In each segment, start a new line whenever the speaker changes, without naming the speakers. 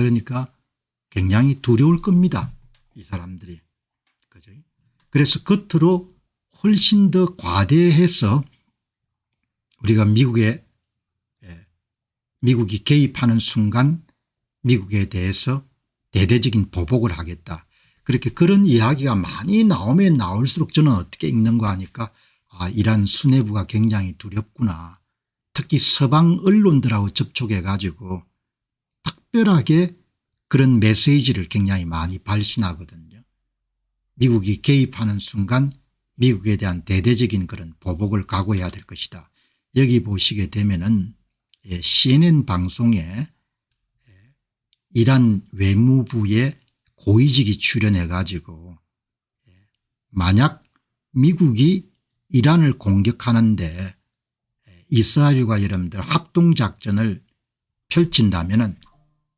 그러니까 굉장히 두려울 겁니다. 이 사람들이. 그죠? 그래서 겉으로 훨씬 더 과대해서 우리가 미국이 개입하는 순간 미국에 대해서 대대적인 보복을 하겠다. 그렇게 그런 이야기가 많이 나오면 나올수록 저는 어떻게 읽는가 하니까 이란 수뇌부가 굉장히 두렵구나. 특히 서방 언론들하고 접촉해 가지고 특별하게 그런 메시지를 굉장히 많이 발신하거든요. 미국이 개입하는 순간 미국에 대한 대대적인 그런 보복을 각오해야 될 것이다. 여기 보시게 되면은 CNN 방송에 이란 외무부의 고위직이 출연해 가지고 만약 미국이 이란을 공격하는데 이스라엘과 여러분들 합동작전을 펼친다면은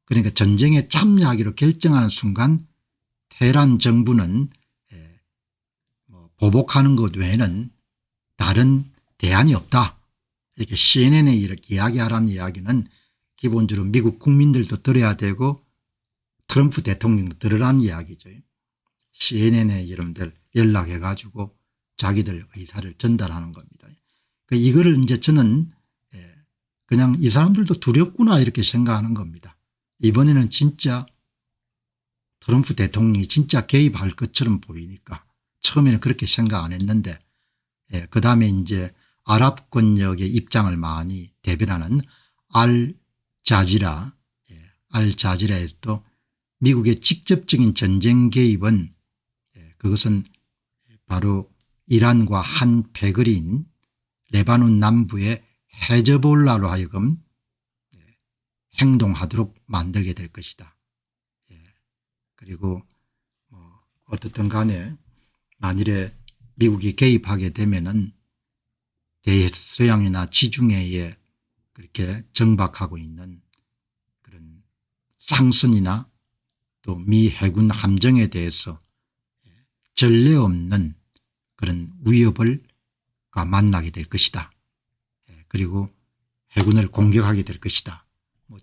그러니까 전쟁에 참여하기로 결정하는 순간 테헤란 정부는 보복하는 것 외에는 다른 대안이 없다. 이렇게 CNN에 이렇게 이야기하라는 이야기는 기본적으로 미국 국민들도 들어야 되고 트럼프 대통령도 들으라는 이야기죠. CNN에 여러분들 연락해 가지고 자기들 의사를 전달하는 겁니다. 이거를 이제 저는 그냥 이 사람들도 두렵구나 이렇게 생각하는 겁니다. 이번에는 진짜 트럼프 대통령이 진짜 개입할 것처럼 보이니까 처음에는 그렇게 생각 안 했는데 그다음에 이제 아랍 권력의 입장을 많이 대변하는 알자지라에서도 미국의 직접적인 전쟁 개입은 그것은 바로 이란과 한 패거리인 레바논 남부의 헤즈볼라로 하여금 행동하도록 만들게 될 것이다. 그리고 어떻든 간에 만일에 미국이 개입하게 되면은 대서양이나 지중해에 그렇게 정박하고 있는 그런 상선이나 또 미 해군 함정에 대해서 전례 없는 그런 위협을 만나게 될 것이다. 그리고 해군을 공격하게 될 것이다.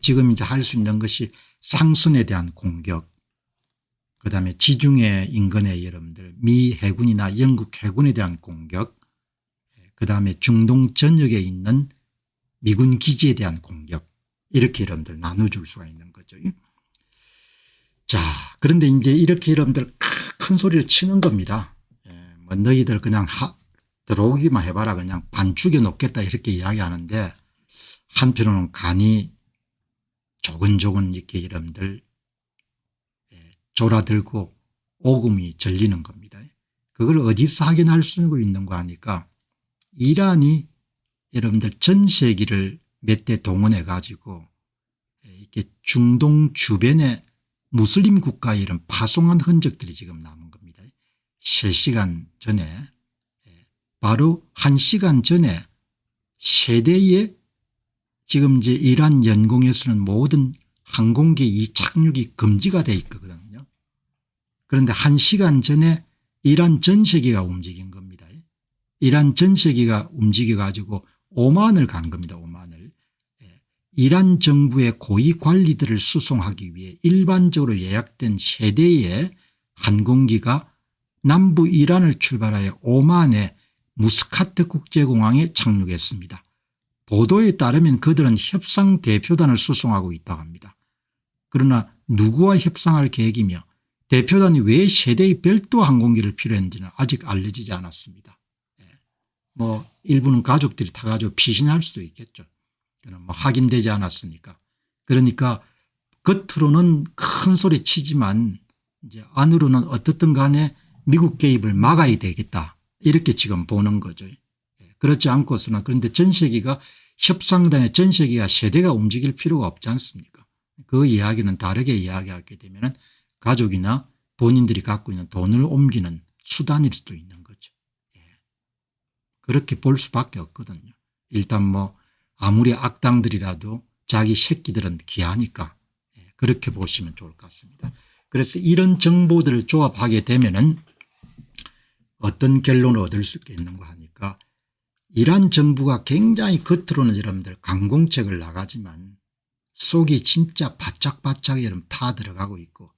지금 이제 할 수 있는 것이 상선에 대한 공격, 그다음에 지중해 인근의 여러분들 미 해군이나 영국 해군에 대한 공격, 그다음에 중동 전역에 있는 미군 기지에 대한 공격, 이렇게 여러분들 나눠줄 수가 있는 거죠. 자, 그런데 이제 이렇게 여러분들 큰 소리를 치는 겁니다. 너희들 그냥 들어오기만 해봐라, 그냥 반 죽여놓겠다 이렇게 이야기하는데 한편으로는 간이 조근조근 이렇게 여러분들 졸아들고 오금이 절리는 겁니다. 그걸 어디서 확인할 수 있는가 하니까 이란이 여러분들 전세기를 몇 대 동원해 가지고 이렇게 중동 주변에 무슬림 국가에 이런 파송한 흔적들이 지금 남은 겁니다. 3시간 전에 바로 1시간 전에 세대에 지금 이제 이란 연공에서는 모든 항공기 이 착륙이 금지가 돼 있거든요. 그런데 1시간 전에 이란 전세기가 움직인 겁니다. 이란 전세기가 움직여 가지고 오만을 간 겁니다. 오만을. 이란 정부의 고위 관리들을 수송하기 위해 일반적으로 예약된 세 대의 항공기가 남부 이란을 출발하여 오만의 무스카트 국제공항에 착륙했습니다. 보도에 따르면 그들은 협상 대표단을 수송하고 있다고 합니다. 그러나 누구와 협상할 계획이며 대표단이 왜 세 대의 별도 항공기를 필요했는지는 아직 알려지지 않았습니다. 일부는 가족들이 타가지고 피신할 수도 있겠죠. 확인되지 않았으니까. 그러니까 겉으로는 큰 소리 치지만 이제 안으로는 어떻든 간에 미국 개입을 막아야 되겠다, 이렇게 지금 보는 거죠. 그렇지 않고서는, 그런데 전세기가 협상단의 전세기가 세대가 움직일 필요가 없지 않습니까? 그 이야기는 다르게 이야기하게 되면 가족이나 본인들이 갖고 있는 돈을 옮기는 수단일 수도 있는 거죠. 그렇게 볼 수밖에 없거든요. 일단 아무리 악당들이라도 자기 새끼들은 귀하니까 그렇게 보시면 좋을 것 같습니다. 그래서 이런 정보들을 조합하게 되면은 어떤 결론을 얻을 수 있겠는가 하니까 이란 정부가 굉장히 겉으로는 여러분들 강공책을 나가지만 속이 진짜 바짝바짝 여러분 다 들어가고 있고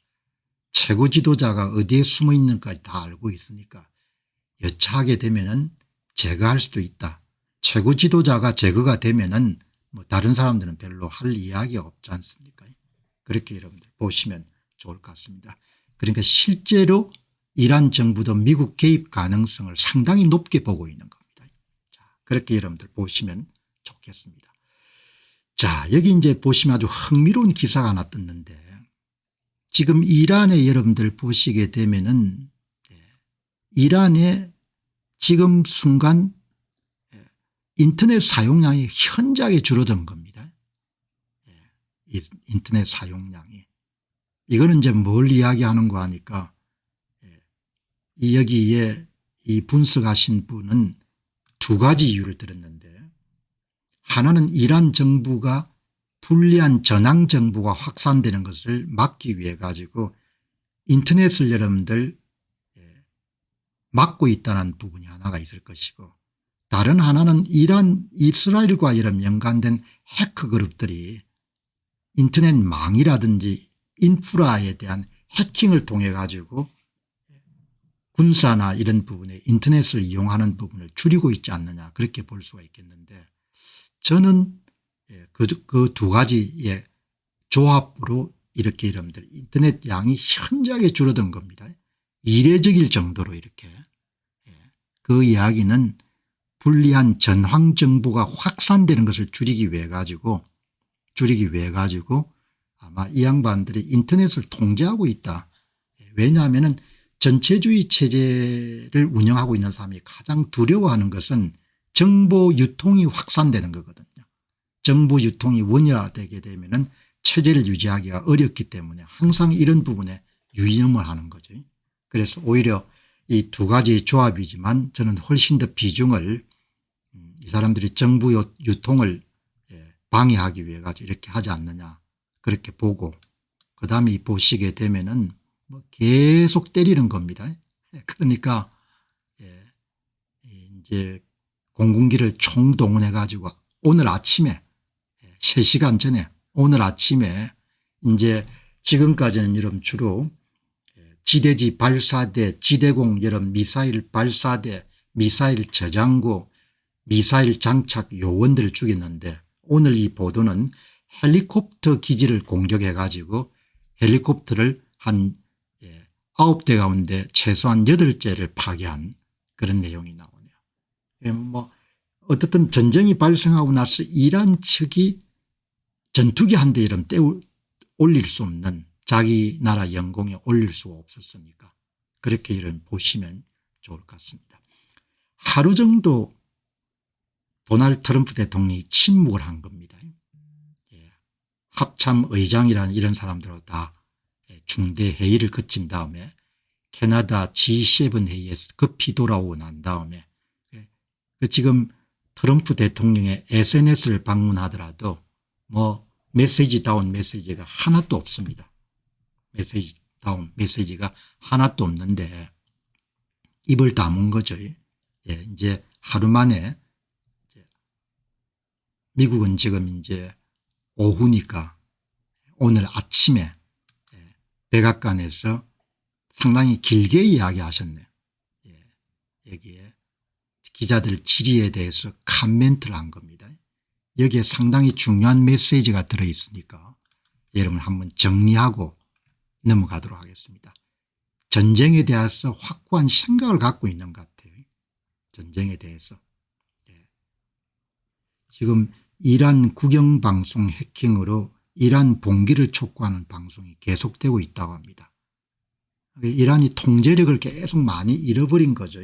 최고 지도자가 어디에 숨어 있는지까지 다 알고 있으니까 여차하게 되면은 제거할 수도 있다. 최고 지도자가 제거가 되면은 뭐 다른 사람들은 별로 할 이야기가 없지 않습니까? 그렇게 여러분들 보시면 좋을 것 같습니다. 그러니까 실제로 이란 정부도 미국 개입 가능성을 상당히 높게 보고 있는 겁니다. 자, 그렇게 여러분들 보시면 좋겠습니다. 자, 여기 이제 보시면 아주 흥미로운 기사가 하나 떴는데 지금 이란에 여러분들 보시게 되면은 이란의 지금 순간 인터넷 사용량이 현저하게 줄어든 겁니다. 인터넷 사용량이. 이거는 이제 뭘 이야기하는 거 하니까 여기에 이 분석하신 분은 두 가지 이유를 들었는데 하나는 이란 정부가 불리한 전황 정부가 확산되는 것을 막기 위해 가지고 인터넷을 여러분들 막고 있다는 부분이 하나가 있을 것이고 다른 하나는 이란 이스라엘과 이런 연관된 해커 그룹들이 인터넷 망이라든지 인프라에 대한 해킹을 통해 가지고 군사나 이런 부분에 인터넷을 이용하는 부분을 줄이고 있지 않느냐 그렇게 볼 수가 있겠는데 저는 그 두 가지의 조합으로 이렇게 여러분들 인터넷 양이 현저하게 줄어든 겁니다. 이례적일 정도로 이렇게. 그 이야기는 불리한 전황 정부가 확산되는 것을 줄이기 위해 가지고 아마 이 양반들이 인터넷을 통제하고 있다. 왜냐하면 전체주의 체제를 운영하고 있는 사람이 가장 두려워하는 것은 정보 유통이 확산되는 거거든요. 정보 유통이 원활화되게 되면 체제를 유지하기가 어렵기 때문에 항상 이런 부분에 유념을 하는 거죠. 그래서 오히려 이 두 가지 조합이지만 저는 훨씬 더 비중을 이 사람들이 정보 유통을 방해하기 위해 가지고 이렇게 하지 않느냐 그렇게 보고 그다음에 보시게 되면은 뭐 계속 때리는 겁니다. 그러니까 이제 공군기를 총동원해 가지고 오늘 아침에 3시간 전에 오늘 아침에 이제 지금까지는 여러분 주로 지대지 발사대 지대공 여러분 미사일 발사대 미사일 저장고 미사일 장착 요원들을 죽였는데 오늘 이 보도는 헬리콥터 기지를 공격해 가지고 헬리콥터를 한 9대 가운데 최소한 8대를 파괴한 그런 내용이 나오네요. 뭐 어떻든 전쟁이 발생하고 나서 이란 측이 전투기 한 대 이름 올릴 수 없는 자기 나라 영공에 올릴 수가 없었으니까 그렇게 이런 보시면 좋을 것 같습니다. 하루 정도 도널드 트럼프 대통령이 침묵을 한 겁니다. 합참 의장이라는 이런 사람들하고 다 중대 회의를 거친 다음에 캐나다 G7 회의에서 급히 돌아오고 난 다음에 지금 트럼프 대통령의 SNS를 방문하더라도 뭐 메시지다운 메시지가 하나도 없습니다. 메시지다운 메시지가 하나도 없는데 입을 다문 거죠. 이제 하루 만에 미국은 지금 이제 오후니까 오늘 아침에 백악관에서 상당히 길게 이야기하셨네요. 여기에 기자들 질의에 대해서 카멘트를 한 겁니다. 여기에 상당히 중요한 메시지가 들어있으니까 여러분 한번 정리하고 넘어가도록 하겠습니다. 전쟁에 대해서 확고한 생각을 갖고 있는 것 같아요. 전쟁에 대해서. 지금 이란 국영방송 해킹으로 이란 봉기를 촉구하는 방송이 계속되고 있다고 합니다. 이란이 통제력을 계속 많이 잃어버린 거죠.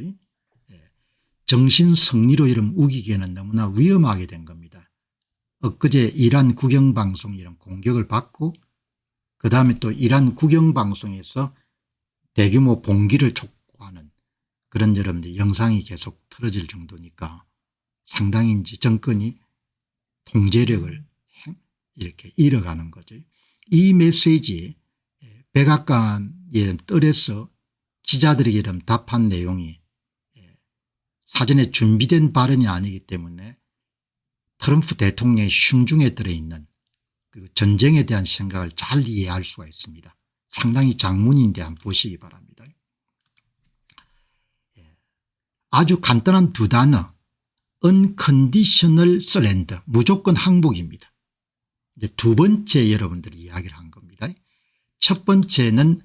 정신 승리로 이런 우기기에는 너무나 위험하게 된 겁니다. 엊그제 이란 국영방송 이런 공격을 받고 그다음에 또 이란 국영방송에서 대규모 봉기를 촉구하는 그런 여러분들 영상이 계속 틀어질 정도니까 상당히 이제 정권이 통제력을 이렇게 잃어가는 거죠. 이 메시지 백악관의 뜰에서 기자들에게 답한 내용이 사전에 준비된 발언이 아니기 때문에 트럼프 대통령의 흉중에 들어있는 그리고 전쟁에 대한 생각을 잘 이해할 수가 있습니다. 상당히 장문인데 한번 보시기 바랍니다. 아주 간단한 두 단어 unconditional surrender 무조건 항복입니다. 이제 두 번째 여러분들이 이야기를 한 겁니다. 첫 번째는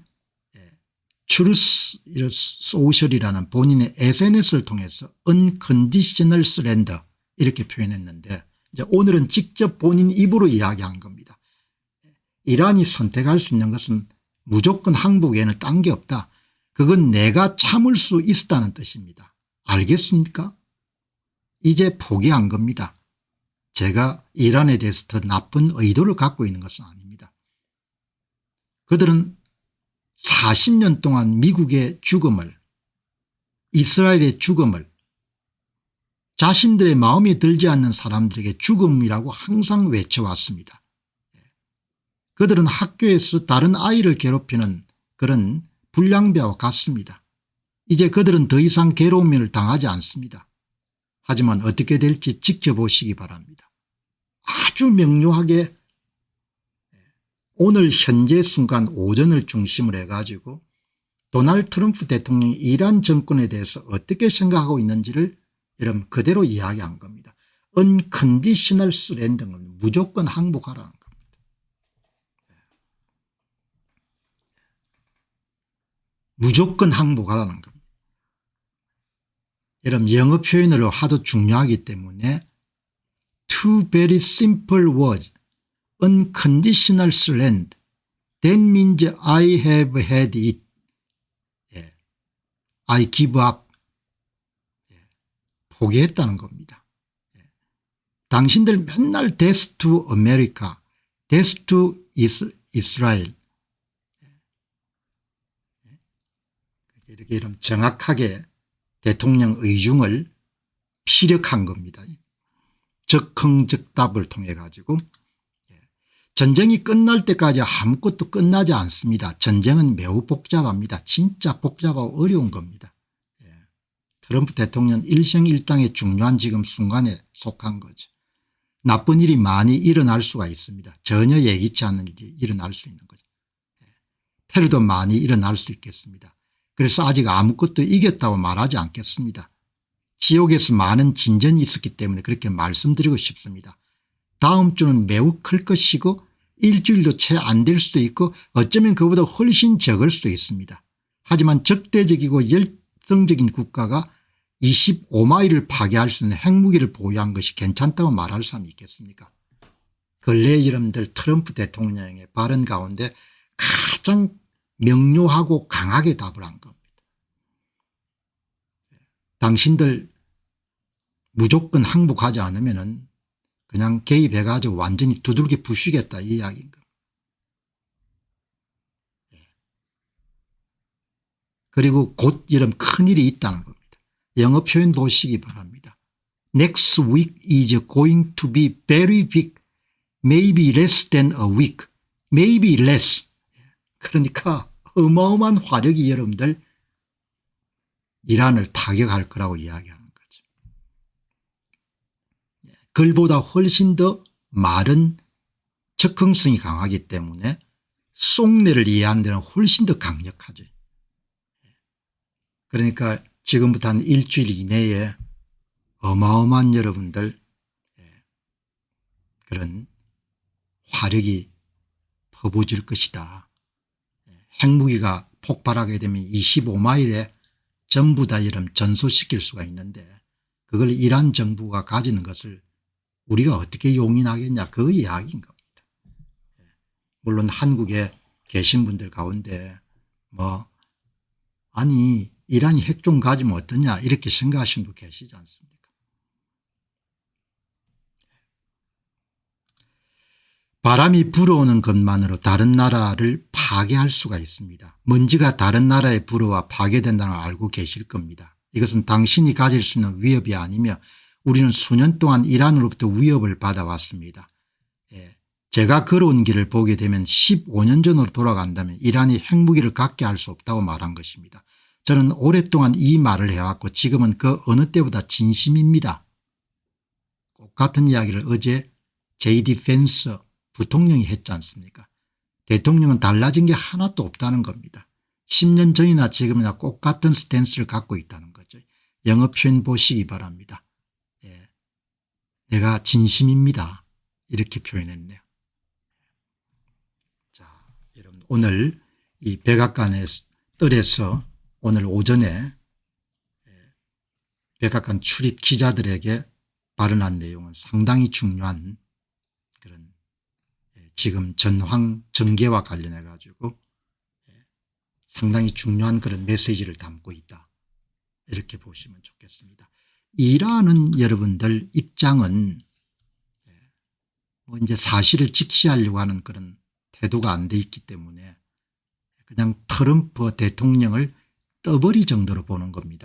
Truth Social이라는 본인의 SNS를 통해서 unconditional surrender 이렇게 표현했는데 이제 오늘은 직접 본인 입으로 이야기한 겁니다. 이란이 선택할 수 있는 것은 무조건 항복 외에는 딴 게 없다. 그건 내가 참을 수 있다는 뜻입니다. 알겠습니까? 이제 포기한 겁니다. 제가 이란에 대해서 더 나쁜 의도를 갖고 있는 것은 아닙니다. 그들은 40년 동안 미국의 죽음을 이스라엘의 죽음을 자신들의 마음에 들지 않는 사람들에게 죽음이라고 항상 외쳐왔습니다. 그들은 학교에서 다른 아이를 괴롭히는 그런 불량배와 같습니다. 이제 그들은 더 이상 괴로움을 당하지 않습니다. 하지만 어떻게 될지 지켜보시기 바랍니다. 아주 명료하게 오늘 현재 순간 오전을 중심으로 해가지고 도널드 트럼프 대통령이 이란 정권에 대해서 어떻게 생각하고 있는지를 여러분 그대로 이야기한 겁니다. unconditional surrender는 무조건 항복하라는 겁니다. 무조건 항복하라는 겁니다. 여러분 영어 표현으로 하도 중요하기 때문에 two very simple words unconditional surrender that means I have had it. I give up. 포기했다는 겁니다. 당신들 맨날 death to America, death to Israel 이렇게 이런 정확하게 대통령 의중을 피력한 겁니다. 적흥적답을 통해 가지고 전쟁이 끝날 때까지 아무것도 끝나지 않습니다. 전쟁은 매우 복잡합니다. 진짜 복잡하고 어려운 겁니다. 트럼프 대통령 일생일당의 중요한 지금 순간에 속한 거죠. 나쁜 일이 많이 일어날 수가 있습니다. 전혀 예기치 않는 일이 일어날 수 있는 거죠. 테러도 많이 일어날 수 있겠습니다. 그래서 아직 아무것도 이겼다고 말하지 않겠습니다. 지옥에서 많은 진전이 있었기 때문에 그렇게 말씀드리고 싶습니다. 다음 주는 매우 클 것이고 일주일도 채 안 될 수도 있고 어쩌면 그보다 훨씬 적을 수도 있습니다. 하지만 적대적이고 열성적인 국가가 25마일을 파괴할 수 있는 핵무기를 보유한 것이 괜찮다고 말할 사람이 있겠습니까? 근래 여러분들 트럼프 대통령의 발언 가운데 가장 명료하고 강하게 답을 한 겁니다. 당신들 무조건 항복하지 않으면 그냥 개입해 가지고 완전히 두들겨 부수겠다 이 이야기인 겁니다. 그리고 곧 이런 큰일이 있다는 겁니다. 영어 표현 보시기 바랍니다. Next week is going to be very big. Maybe less than a week. Maybe less. 그러니까 어마어마한 화력이 여러분들 이란을 타격할 거라고 이야기하는 거죠. 글보다 훨씬 더 말은 적응성이 강하기 때문에 속내를 이해하는 데는 훨씬 더 강력하죠. 그러니까 지금부터 한 일주일 이내에 어마어마한 여러분들 그런 화력이 퍼부어질 것이다. 핵무기가 폭발하게 되면 25마일에 전부 다 여러분 전소시킬 수가 있는데 그걸 이란 정부가 가지는 것을 우리가 어떻게 용인하겠냐 그 이야기인 겁니다. 물론 한국에 계신 분들 가운데 뭐 아니 이란이 핵 좀 가지면 어떠냐 이렇게 생각하시는 분 계시지 않습니까? 바람이 불어오는 것만으로 다른 나라를 파괴할 수가 있습니다. 먼지가 다른 나라에 불어와 파괴된다는 걸 알고 계실 겁니다. 이것은 당신이 가질 수 있는 위협이 아니며 우리는 수년 동안 이란으로부터 위협을 받아왔습니다. 제가 걸어온 길을 보게 되면 15년 전으로 돌아간다면 이란이 핵무기를 갖게 할 수 없다고 말한 것입니다. 저는 오랫동안 이 말을 해왔고 지금은 그 어느 때보다 진심입니다. 똑같은 이야기를 어제 J.D. 펜스 부통령이 했지 않습니까? 대통령은 달라진 게 하나도 없다는 겁니다. 10년 전이나 지금이나 똑같은 스탠스를 갖고 있다는 거죠. 영어 표현 보시기 바랍니다. 예. 내가 진심입니다. 이렇게 표현했네요. 자, 여러분 오늘 이 백악관의 뜰에서 오늘 오전에 백악관 출입 기자들에게 발언한 내용은 상당히 중요한 그런 지금 전황 전개와 관련해 가지고 상당히 중요한 그런 메시지를 담고 있다. 이렇게 보시면 좋겠습니다. 이란은 여러분들 입장은 뭐 이제 사실을 직시하려고 하는 그런 태도가 안 돼 있기 때문에 그냥 트럼프 대통령을 떠버리 정도로 보는 겁니다.